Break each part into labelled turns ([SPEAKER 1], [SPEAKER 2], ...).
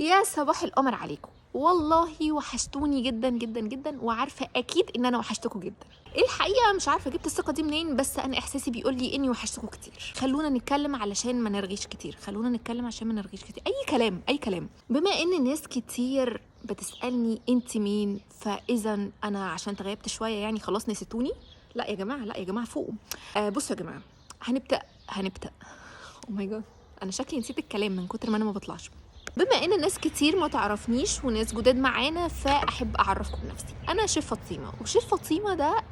[SPEAKER 1] يا صباح القمر عليكم، والله وحشتوني جدا جدا جدا، وعارفه اكيد ان انا وحشتكم جدا. الحقيقه مش عارفه جبت الثقه دي منين، بس انا احساسي بيقول لي اني وحشتكم كتير. خلونا نتكلم علشان ما نرغيش كتير، خلونا نتكلم عشان ما نرغيش كتير. اي كلام اي كلام. بما ان ناس كتير بتسالني انت مين، فاذا انا عشان تغيبت شويه يعني خلاص نسيتوني؟ لا يا جماعه، لا يا جماعه، فوقوا. بصوا يا جماعه، هنبدا. او ماي جاد، انا شكلي نسيت الكلام من كتر ما انا ما بطلعش. بما ان ناس كتير ما تعرفنيش وناس جداد معانا، فاحب اعرفكم بنفسي. انا شيف فاطمه، وشيف فاطمه ده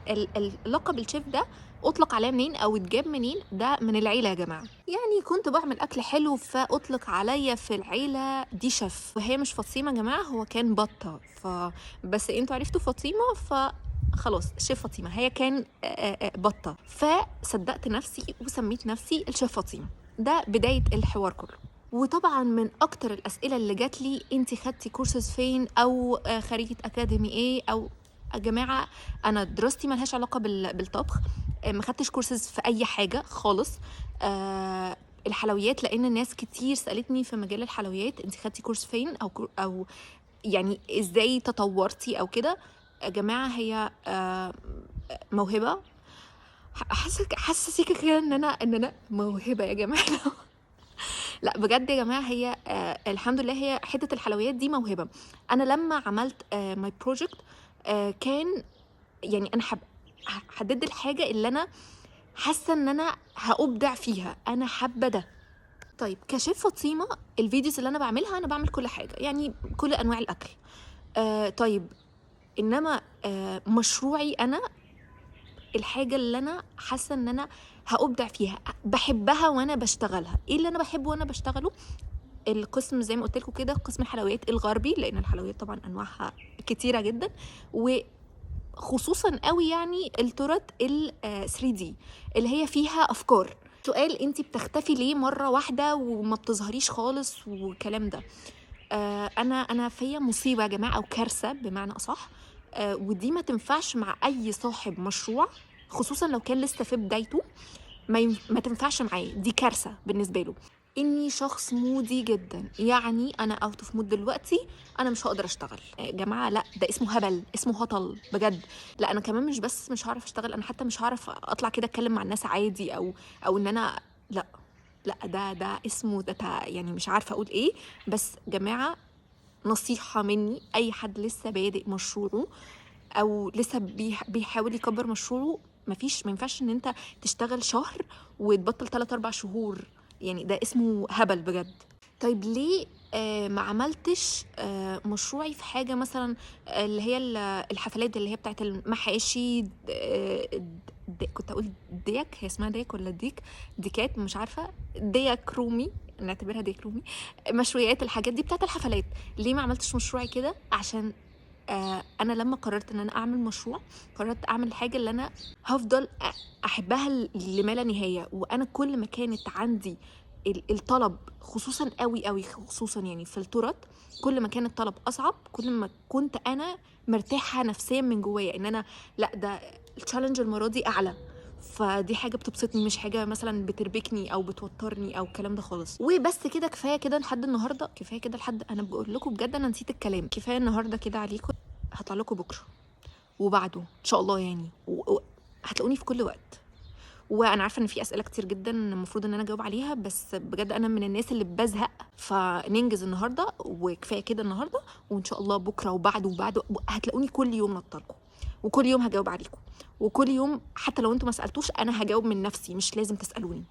[SPEAKER 1] اللقب الشيف ده اطلق عليه منين او اتجاب منين؟ ده من العيله يا جماعه. يعني كنت بعمل اكل حلو فاطلق عليا في العيله دي شيف، وهي مش فاطمه يا جماعه، هو كان بطه. بس انتوا عرفتوا فاطمه خلاص شيف فاطمه، هي كان بطه. فصدقت نفسي وسميت نفسي الشيف فاطمه. ده بدايه الحوار كله. وطبعا من اكتر الاسئله اللي جات لي، انت خدتي كورسز فين، او خريجه اكاديمي ايه؟ او يا جماعه، انا دراستي ملهاش علاقه بالطبخ. ما خدتش كورسز في اي حاجه خالص. الحلويات، لان ناس كتير سالتني في مجال الحلويات انت خدتي كورس فين، او يعني ازاي تطورتي او كده. يا جماعه، هي موهبه. حاسه سيكه كده ان انا موهبه يا جماعه. لا بجد يا جماعه، هي الحمد لله، هي حته الحلويات دي موهبه. انا لما عملت ماي بروجكت، كان يعني انا حددت الحاجه اللي انا حاسه ان انا هابدع فيها، انا حابه ده. طيب كشيف فاطمه، الفيديوز اللي انا بعملها، انا بعمل كل حاجه، يعني كل انواع الاكل. طيب انما مشروعي انا، الحاجه اللي انا حاسه ان انا هابدع فيها، بحبها وانا بشتغلها. ايه اللي انا بحبه وانا بشتغله؟ القسم زي ما قلت لكم كده، قسم الحلويات الغربي، لان الحلويات طبعا انواعها كتيره جدا، وخصوصا قوي يعني التورت ال 3 دي اللي هي فيها افكار. سؤال: انت بتختفي ليه مره واحده وما بتظهريش خالص والكلام ده؟ انا فيا مصيبه يا جماعه، او كارثه بمعنى اصح. ودي ما تنفعش مع اي صاحب مشروع، خصوصا لو كان لسه في بدايته. ما تنفعش معاه، دي كارثه بالنسبه له. اني شخص مودي جدا، يعني انا اوت اوف مود دلوقتي، انا مش هقدر اشتغل يا جماعه. لا ده اسمه هبل، اسمه هطل بجد. لا انا كمان مش بس مش هعرف اشتغل، انا حتى مش هعرف اطلع كده اتكلم مع الناس عادي، او ان انا، لا لا، ده اسمه ده يعني مش عارفه اقول ايه. بس جماعه، نصيحه مني، اي حد لسه بادئ مشروعه او لسه بيحاول يكبر مشروعه، ما ينفعش ان انت تشتغل شهر وتبطل 3 4 شهور. يعني ده اسمه هبل بجد. طيب ليه ما عملتش مشروعي في حاجه مثلا اللي هي الحفلات اللي هي بتاعت المحاشي؟ كنت اقول ديك، هي اسمها ديك ولا ديك؟ ديكات، مش عارفه. ديك رومي، نعتبرها ديك رومي. مشويات، الحاجات دي بتاعت الحفلات. ليه ما عملتش مشروعي كده؟ عشان انا لما قررت ان انا اعمل مشروع، قررت اعمل حاجه اللي انا هفضل احبها لما لا نهايه. وانا كل ما كانت عندي الطلب، خصوصا قوي قوي، خصوصا يعني في التورت، كل ما كان الطلب اصعب، كل ما كنت انا مرتاحه نفسيا من جوايا ان انا، لا ده التشالنج المره دي اعلى. فدي حاجه بتبسطني، مش حاجه مثلا بتربكني او بتوترني او الكلام ده خالص. وبس كده، كفايه كده لحد النهارده، كفايه كده لحد، انا بقول لكم بجد انا نسيت الكلام. كفايه النهارده كده عليكم. هطلع لكم بكره وبعده ان شاء الله يعني، هتلاقوني في كل وقت. وانا عارفه ان في اسئله كتير جدا المفروض ان انا اجاوب عليها، بس بجد انا من الناس اللي بزهق، فننجز النهارده وكفايه كده النهارده. وان شاء الله بكره وبعده هتلاقوني كل يوم نطلكم، وكل يوم هجاوب عليكم، وكل يوم حتى لو انتوا ما سالتوش انا هجاوب من نفسي، مش لازم تسالوني.